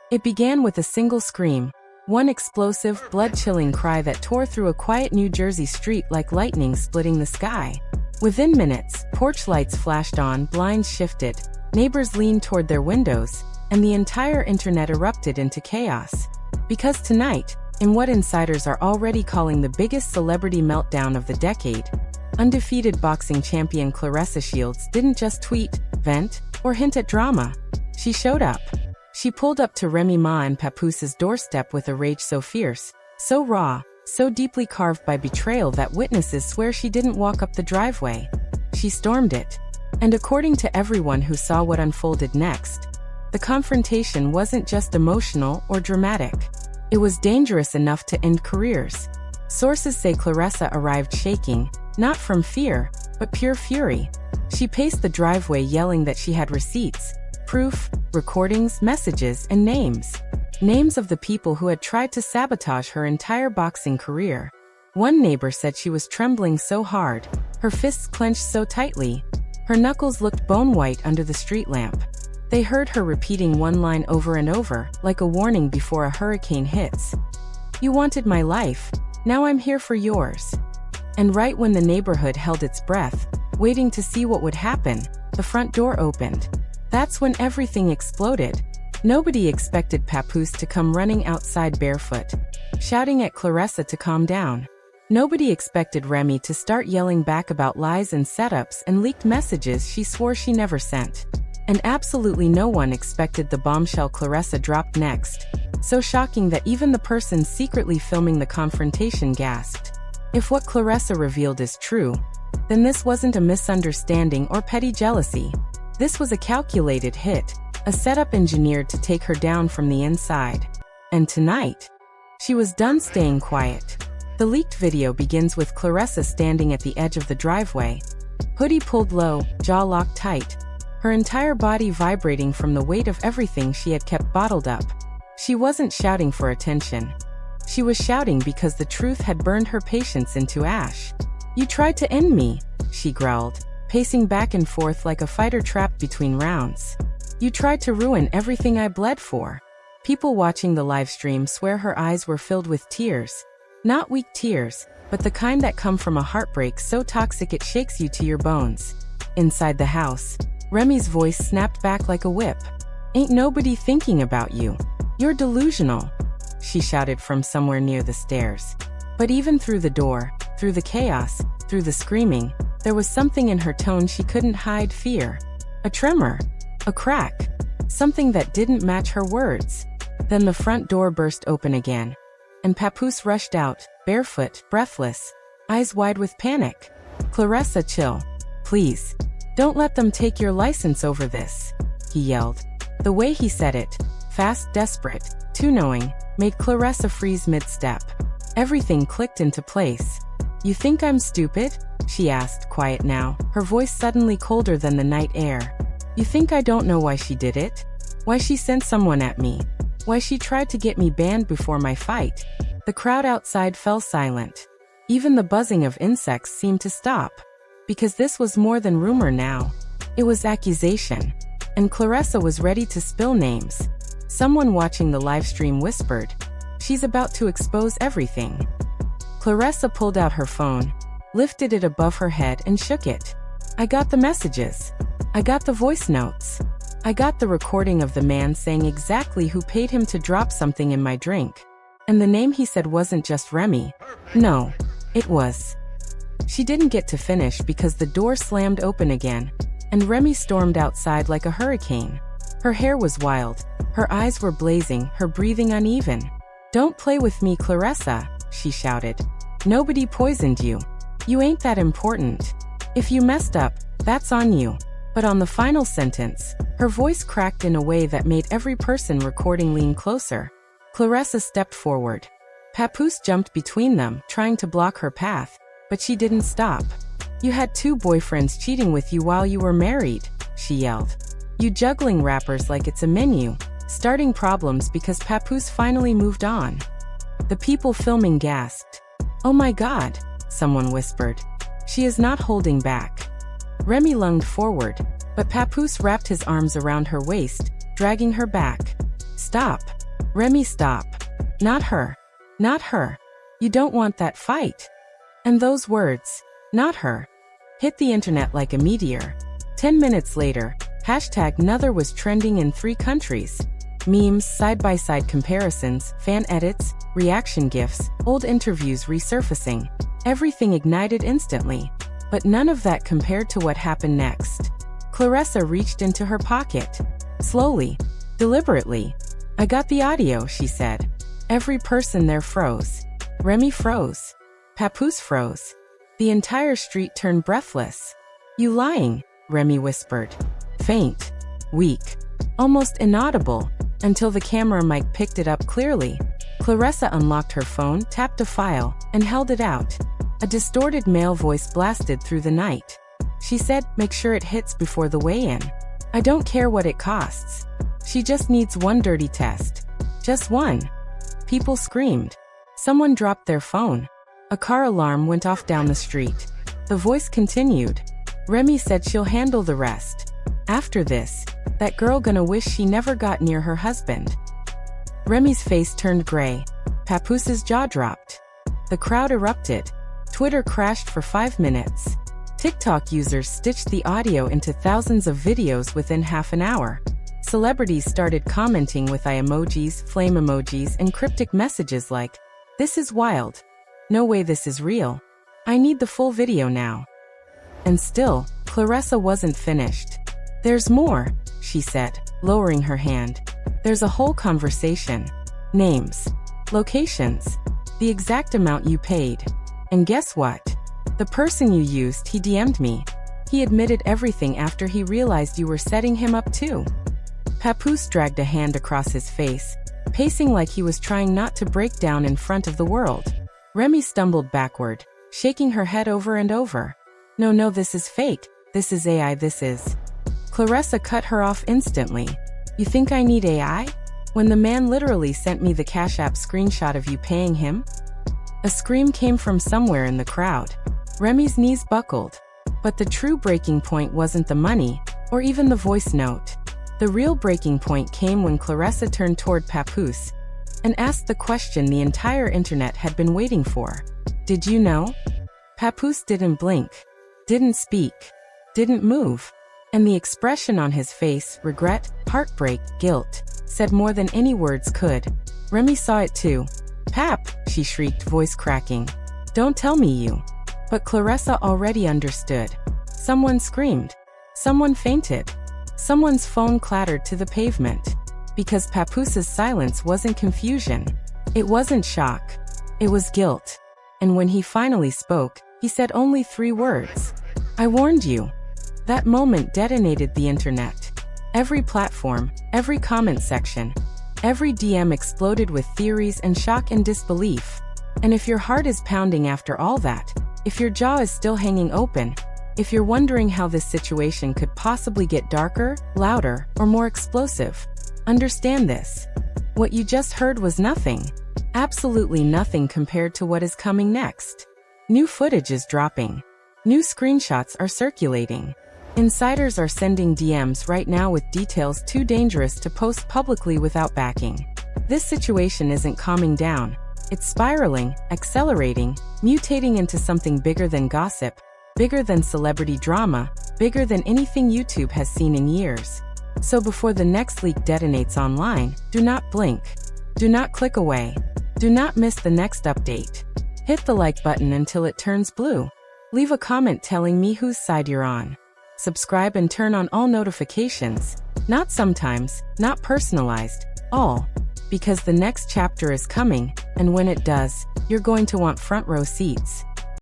It began with a single scream, one explosive, blood-chilling cry that tore through a quiet New Jersey street like lightning splitting the sky. Within minutes, porch lights flashed on, blinds shifted, neighbors leaned toward their windows, and the entire internet erupted into chaos. Because tonight, in what insiders are already calling the biggest celebrity meltdown of the decade, undefeated boxing champion Claressa Shields didn't just tweet, vent, or hint at drama. She showed up. She pulled up to Remy Ma and Papoose's doorstep with a rage so fierce, so raw, so deeply carved by betrayal that witnesses swear she didn't walk up the driveway. She stormed it. And according to everyone who saw what unfolded next, the confrontation wasn't just emotional or dramatic. It was dangerous enough to end careers. Sources say Claressa arrived shaking, not from fear, but pure fury. She paced the driveway yelling that she had receipts, proof, recordings, messages, and names. Names of the people who had tried to sabotage her entire boxing career. One neighbor said she was trembling so hard, her fists clenched so tightly, her knuckles looked bone-white under the street lamp. They heard her repeating one line over and over, like a warning before a hurricane hits. "You wanted my life, now I'm here for yours." And right when the neighborhood held its breath, waiting to see what would happen, the front door opened. That's when everything exploded. Nobody expected Papoose to come running outside barefoot, shouting at Claressa to calm down. Nobody expected Remy to start yelling back about lies and setups and leaked messages she swore she never sent. And absolutely no one expected the bombshell Claressa dropped next, so shocking that even the person secretly filming the confrontation gasped. If what Claressa revealed is true, then this wasn't a misunderstanding or petty jealousy. This was a calculated hit, a setup engineered to take her down from the inside. And tonight, she was done staying quiet. The leaked video begins with Claressa standing at the edge of the driveway, hoodie pulled low, jaw locked tight, her entire body vibrating from the weight of everything she had kept bottled up. She wasn't shouting for attention. She was shouting because the truth had burned her patience into ash. "You tried to end me," she growled, pacing back and forth like a fighter trapped between rounds. "You tried to ruin everything I bled for." People watching the live stream swear her eyes were filled with tears. Not weak tears, but the kind that come from a heartbreak so toxic it shakes you to your bones. Inside the house, Remy's voice snapped back like a whip. "Ain't nobody thinking about you. You're delusional," she shouted from somewhere near the stairs. But even through the door, through the chaos, through the screaming, there was something in her tone she couldn't hide: fear. A tremor. A crack. Something that didn't match her words. Then the front door burst open again, and Papoose rushed out, barefoot, breathless, eyes wide with panic. "Claressa, chill. Please. Don't let them take your license over this," he yelled. The way he said it, fast, desperate, too knowing, made Claressa freeze mid-step. Everything clicked into place. "You think I'm stupid?" she asked, quiet now, her voice suddenly colder than the night air. "You think I don't know why she did it? Why she sent someone at me? Why she tried to get me banned before my fight?" The crowd outside fell silent. Even the buzzing of insects seemed to stop. Because this was more than rumor now. It was accusation. And Claressa was ready to spill names. Someone watching the live stream whispered, "She's about to expose everything." Claressa pulled out her phone, lifted it above her head and shook it. "I got the messages. I got the voice notes. I got the recording of the man saying exactly who paid him to drop something in my drink. And the name he said wasn't just Remy. No, it was." She didn't get to finish because the door slammed open again, and Remy stormed outside like a hurricane. Her hair was wild, her eyes were blazing, her breathing uneven. "Don't play with me, Claressa," she shouted. "Nobody poisoned you. You ain't that important. If you messed up, that's on you." But on the final sentence, her voice cracked in a way that made every person recording lean closer. Claressa stepped forward. Papoose jumped between them, trying to block her path, but she didn't stop. "You had 2 boyfriends cheating with you while you were married," she yelled. "You juggling rappers like it's a menu, starting problems because Papoose finally moved on." The people filming gasped. "Oh my God," someone whispered. "She is not holding back." Remy lunged forward, but Papoose wrapped his arms around her waist, dragging her back. "Stop. Remy, stop. Not her. Not her. You don't want that fight. And those words, not her, hit the internet like a meteor. 10 minutes later, #Nother was trending in 3 countries. Memes, side-by-side comparisons, fan edits, reaction gifs, old interviews resurfacing. Everything ignited instantly. But none of that compared to what happened next. Claressa reached into her pocket. Slowly, deliberately. I got the audio, she said. Every person there froze. Remy froze. Papoose froze. The entire street turned breathless. You lying, Remy whispered. Faint. Weak. Almost inaudible, until the camera mic picked it up clearly. Claressa unlocked her phone, tapped a file, and held it out. A distorted male voice blasted through the night. She said, make sure it hits before the weigh-in. I don't care what it costs. She just needs one dirty test. Just one. People screamed. Someone dropped their phone. A car alarm went off down the street. The voice continued. Remy said she'll handle the rest. After this, that girl gonna wish she never got near her husband. Remy's face turned gray. Papoose's jaw dropped. The crowd erupted. Twitter crashed for 5 minutes. TikTok users stitched the audio into thousands of videos within half an hour. Celebrities started commenting with eye emojis, flame emojis, and cryptic messages like, "This is wild. No way this is real. I need the full video now." And still, Claressa wasn't finished. There's more, she said, lowering her hand. There's a whole conversation. Names. Locations. The exact amount you paid. And guess what? The person you used, he DM'd me. He admitted everything after he realized you were setting him up too. Papoose dragged a hand across his face, pacing like he was trying not to break down in front of the world. Remy stumbled backward, shaking her head over and over. No, this is fake. This is AI, this is. Claressa cut her off instantly. You think I need AI? When the man literally sent me the Cash App screenshot of you paying him? A scream came from somewhere in the crowd. Remy's knees buckled. But the true breaking point wasn't the money, or even the voice note. The real breaking point came when Claressa turned toward Papoose and asked the question the entire internet had been waiting for. Did you know? Papoose didn't blink, didn't speak, didn't move. And the expression on his face, regret, heartbreak, guilt, said more than any words could. Remy saw it too. Pap, she shrieked, voice cracking. Don't tell me you. But Claressa already understood. Someone screamed. Someone fainted. Someone's phone clattered to the pavement. Because Papoose's silence wasn't confusion. It wasn't shock. It was guilt. And when he finally spoke, he said only 3 words. I warned you. That moment detonated the internet. Every platform, every comment section, every DM exploded with theories and shock and disbelief. And if your heart is pounding after all that, if your jaw is still hanging open, if you're wondering how this situation could possibly get darker, louder, or more explosive, understand this. What you just heard was nothing. Absolutely nothing compared to what is coming next. New footage is dropping. New screenshots are circulating. Insiders are sending DMs right now with details too dangerous to post publicly without backing. This situation isn't calming down. It's spiraling, accelerating, mutating into something bigger than gossip, bigger than celebrity drama, bigger than anything YouTube has seen in years. So before the next leak detonates online, do not blink. Do not click away. Do not miss the next update. Hit the like button until it turns blue. Leave a comment telling me whose side you're on. Subscribe and turn on all notifications. Not sometimes, not personalized, all. Because the next chapter is coming, and when it does, you're going to want front row seats.